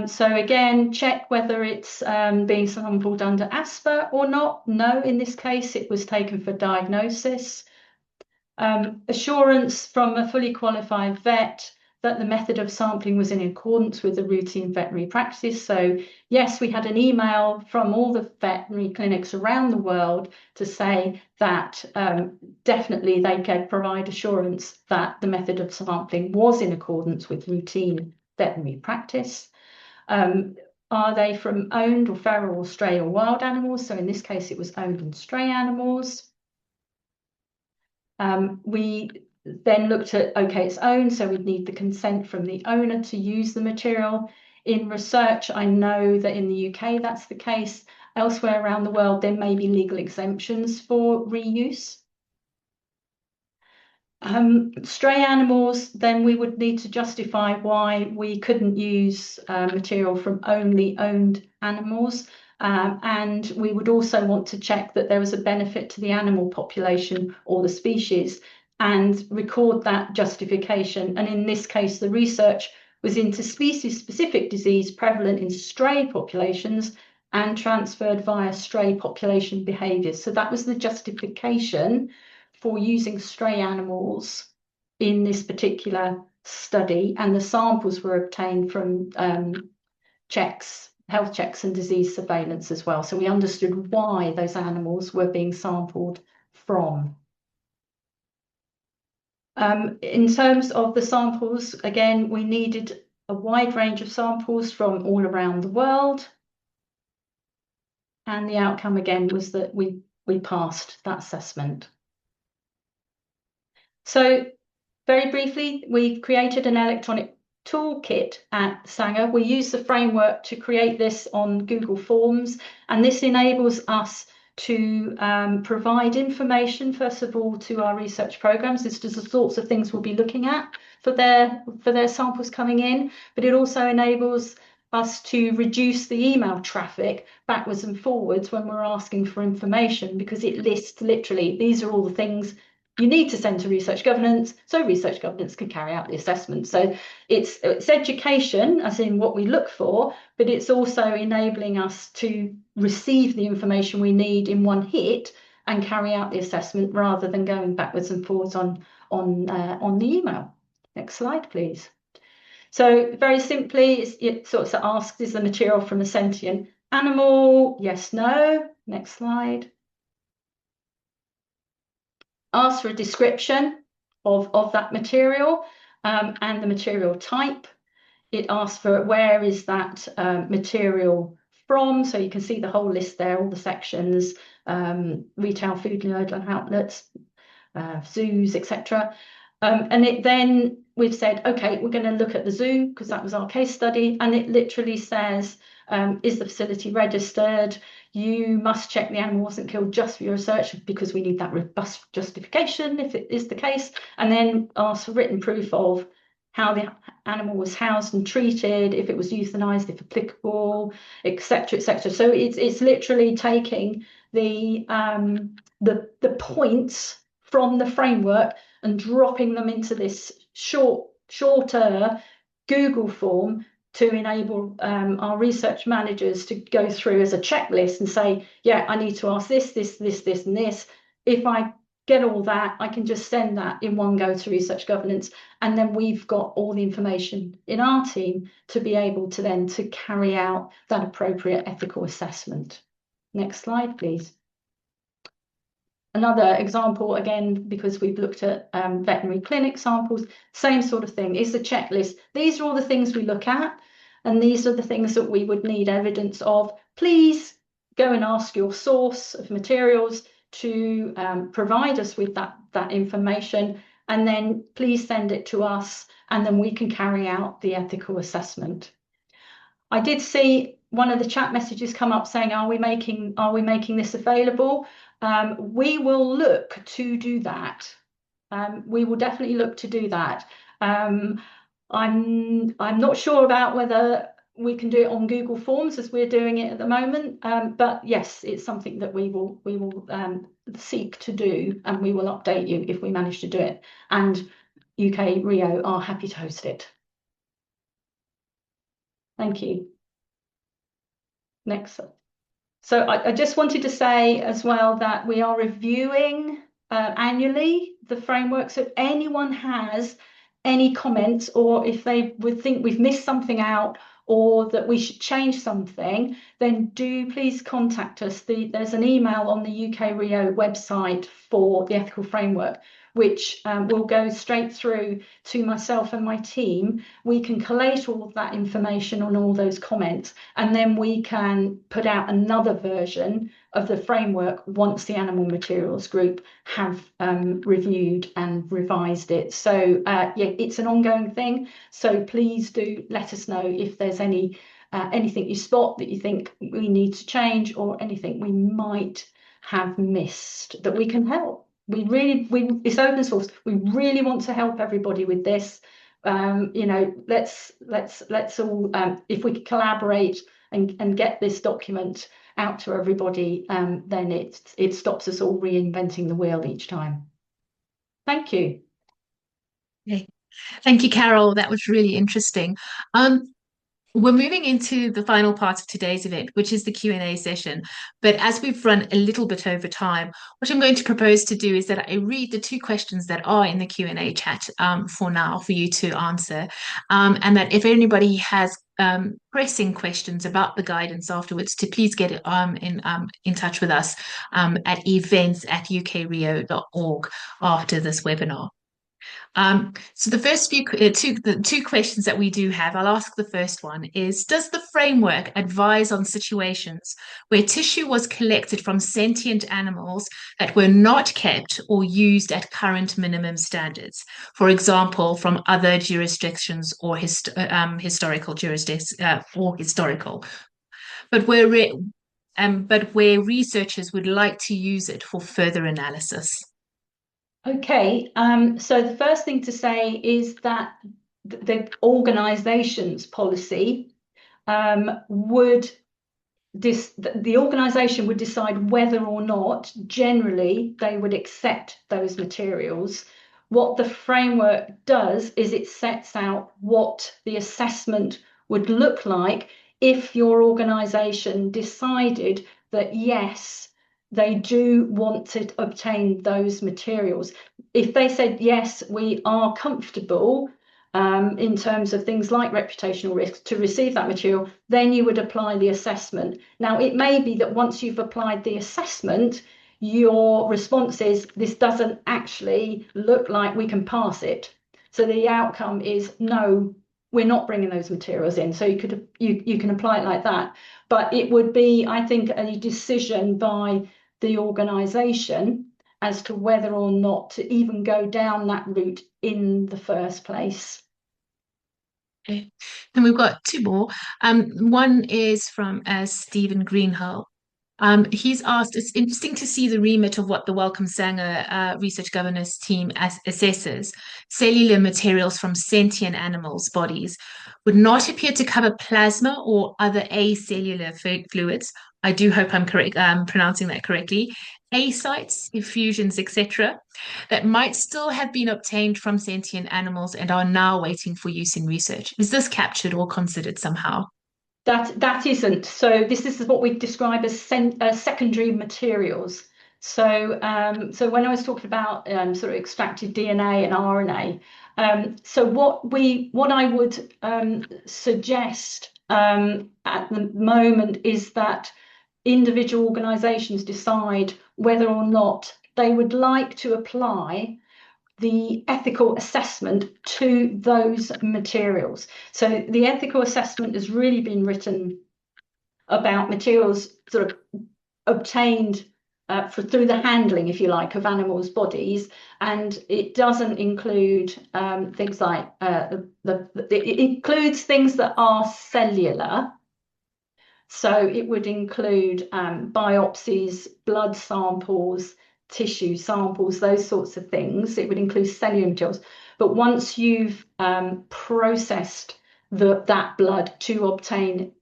So again, check whether it's being sampled under ASPA or not. No, in this case, it was taken for diagnosis. Assurance from a fully qualified vet that the method of sampling was in accordance with the routine veterinary practice. So yes, we had an email from all the veterinary clinics around the world to say that definitely they could provide assurance that the method of sampling was in accordance with routine veterinary practice. Are they from owned or feral or stray or wild animals? So in this case, it was owned and stray animals. We then looked at, okay, it's owned, so we'd need the consent from the owner to use the material. In research, I know that in the UK, that's the case. Elsewhere around the world, there may be legal exemptions for reuse. Stray animals, then we would need to justify why we couldn't use material from only owned animals. And we would also want to check that there was a benefit to the animal population or the species and record that justification. And in this case, the research was into species-specific disease prevalent in stray populations and transferred via stray population behaviours. So that was the justification for using stray animals in this particular study, and the samples were obtained from health checks and disease surveillance as well. So we understood why those animals were being sampled from. In terms of the samples, again, we needed a wide range of samples from all around the world. And the outcome again was that we passed that assessment. So very briefly, we've created an electronic toolkit at Sanger. We use the framework to create this on Google Forms, and this enables us to provide information, first of all, to our research programs as to the sorts of things we'll be looking at for their samples coming in, but it also enables us to reduce the email traffic backwards and forwards when we're asking for information, because it lists literally, these are all the things you need to send to research governance so research governance can carry out the assessment. So it's education, as in what we look for, but it's also enabling us to receive the information we need in one hit and carry out the assessment rather than going backwards and forwards on the email. Next slide, please. So very simply, it sort of asks, is the material from a sentient animal? Yes, no. Next slide. Ask for a description of that material and the material type. It asks for where is that material from. So you can see the whole list there, all the sections, retail, food and outlets, zoos, etc. And then we've said, okay, we're going to look at the zoo because that was our case study. And it literally says, is the facility registered? You must check the animal wasn't killed just for your research because we need that robust justification if it is the case. And then ask for written proof of how the animal was housed and treated, if it was euthanized, if applicable, etc., etc. So it's literally taking the points from the framework and dropping them into this shorter Google form to enable our research managers to go through as a checklist and say, yeah, I need to ask this, this, and this. If I get all that, I can just send that in one go to research governance, and then we've got all the information in our team to be able to then to carry out that appropriate ethical assessment. Next slide, please. Another example, again, because we've looked at veterinary clinic samples, same sort of thing, is the checklist. These are all the things we look at, and these are the things that we would need evidence of. Please go and ask your source of materials to provide us with that information, and then please send it to us, and then we can carry out the ethical assessment. I did see one of the chat messages come up saying, are we making this available? We will look to do that. We will definitely look to do that. I'm not sure about whether we can do it on Google Forms as we're doing it at the moment, but yes, it's something that we will seek to do, and we will update you if we manage to do it. And UKRIO are happy to host it. Thank you. Next. So I just wanted to say as well that we are reviewing annually the framework. So if anyone has any comments, or if they would think we've missed something out or that we should change something, then do please contact us. There's an email on the UKRIO website for the ethical framework, which will go straight through to myself and my team. We can collate all of that information on all those comments, and then we can put out another version of the framework once the animal materials group have reviewed and revised it. So yeah, it's an ongoing thing. So please do let us know if there's anything you spot that you think we need to change, or anything we might have missed that we can help. It's open source. We really want to help everybody with this. You know, let's all, if we could collaborate and get this document out to everybody, then it stops us all reinventing the wheel each time. Thank you. Okay. Thank you, Carol. That was really interesting. We're moving into the final part of today's event, which is the Q&A session. But as we've run a little bit over time, what I'm going to propose to do is that I read the 2 questions that are in the Q&A chat for now for you to answer. And that if anybody has pressing questions about the guidance afterwards, to please get in touch with us at events@ukrio.org after this webinar. So the first two questions that we do have, I'll ask the first one is, does the framework advise on situations where tissue was collected from sentient animals that were not kept or used at current minimum standards? For example, from other jurisdictions or historical jurisdictions but where researchers would like to use it for further analysis. Okay, so the first thing to say is that the organisation's policy the organisation would decide whether or not generally they would accept those materials. What the framework does is it sets out what the assessment would look like if your organisation decided that yes, they do want to obtain those materials. If they said, yes, we are comfortable in terms of things like reputational risks to receive that material, then you would apply the assessment. Now, it may be that once you've applied the assessment, your response is, this doesn't actually look like we can pass it. So the outcome is, no, we're not bringing those materials in. So you can apply it like that. But it would be, I think, a decision by the organisation as to whether or not to even go down that route in the first place. Okay. And we've got two more. One is from Stephen Greenhill. He's asked, it's interesting to see the remit of what the Wellcome Sanger research governance team assesses. Cellular materials from sentient animals' bodies would not appear to cover plasma or other acellular fluids. I do hope I'm correct, pronouncing that correctly. Ascites, effusions, etc., that might still have been obtained from sentient animals and are now waiting for use in research. Is this captured or considered somehow? That isn't. So this is what we describe as secondary materials. So when I was talking about sort of extracted DNA and RNA, so what I would suggest at the moment is that individual organisations decide whether or not they would like to apply the ethical assessment to those materials. So the ethical assessment has really been written about materials sort of obtained through the handling, if you like, of animals' bodies, and it doesn't include things like it includes things that are cellular. So it would include biopsies, blood samples, tissue samples, those sorts of things. It would include cellular materials. But once you've processed that blood to obtain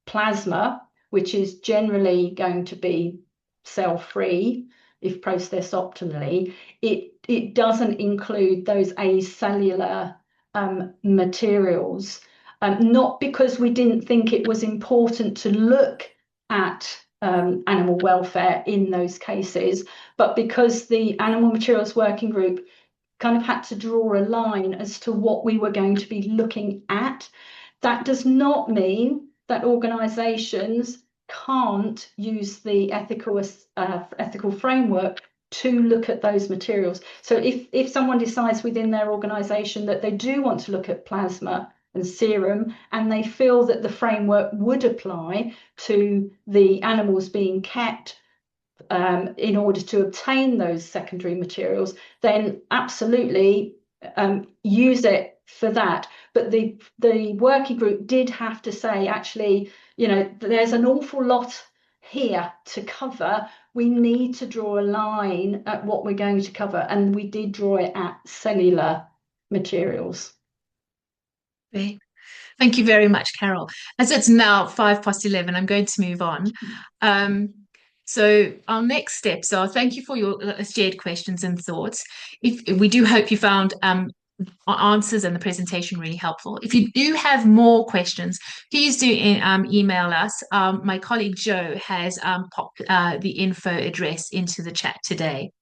plasma, which is generally going to be cell-free if processed optimally, it doesn't include those acellular materials. Not because we didn't think it was important to look at animal welfare in those cases, but because the Animal Materials Working Group kind of had to draw a line as to what we were going to be looking at. That does not mean that organisations can't use the ethical framework to look at those materials. So if someone decides within their organisation that they do want to look at plasma and serum, and they feel that the framework would apply to the animals being kept in order to obtain those secondary materials, then absolutely use it for that. But the working group did have to say, actually, there's an awful lot here to cover. We need to draw a line at what we're going to cover, and we did draw it at cellular materials. Okay. Thank you very much, Carol. As it's now 11:05, I'm going to move on. So our next steps are, thank you for your shared questions and thoughts. If we do hope you found answers and the presentation really helpful. If you do have more questions, please do email us. My colleague Jo has popped the info address into the chat today.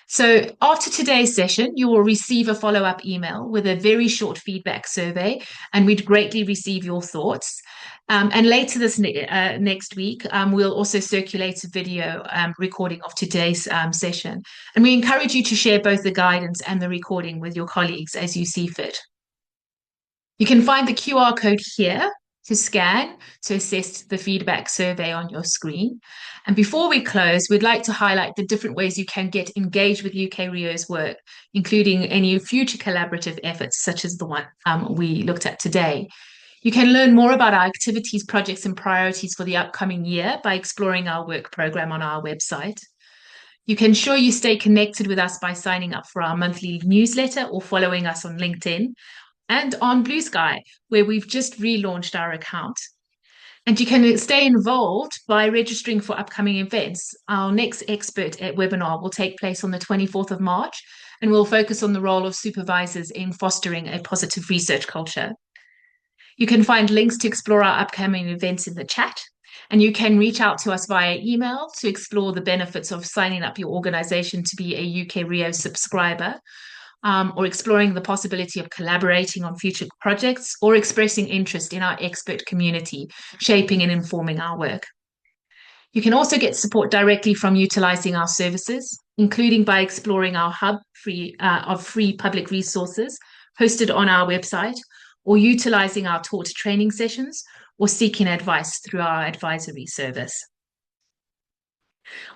So after today's session, you will receive a follow-up email with a very short feedback survey, and we'd greatly receive your thoughts. And later this next week, we'll also circulate a video recording of today's session. And we encourage you to share both the guidance and the recording with your colleagues as you see fit. You can find the QR code here to scan to assess the feedback survey on your screen. And before we close, we'd like to highlight the different ways you can get engaged with UKRIO's work, including any future collaborative efforts, such as the one we looked at today. You can learn more about our activities, projects, and priorities for the upcoming year by exploring our work program on our website. You can ensure you stay connected with us by signing up for our monthly newsletter or following us on LinkedIn and on Blue Sky, where we've just relaunched our account. And you can stay involved by registering for upcoming events. Our next expert webinar will take place on the 24th of March, and we'll focus on the role of supervisors in fostering a positive research culture. You can find links to explore our upcoming events in the chat, and you can reach out to us via email to explore the benefits of signing up your organization to be a UKRIO subscriber, or exploring the possibility of collaborating on future projects, or expressing interest in our expert community, shaping and informing our work. You can also get support directly from utilizing our services, including by exploring our hub of free public resources hosted on our website, or utilizing our taught training sessions, or seeking advice through our advisory service.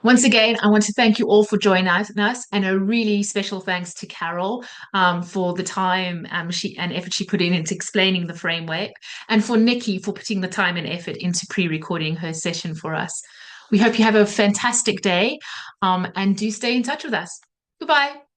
Once again, I want to thank you all for joining us, and a really special thanks to Carol for the time and effort she put into explaining the framework, and for Nikki for putting the time and effort into pre-recording her session for us. We hope you have a fantastic day, and do stay in touch with us. Goodbye.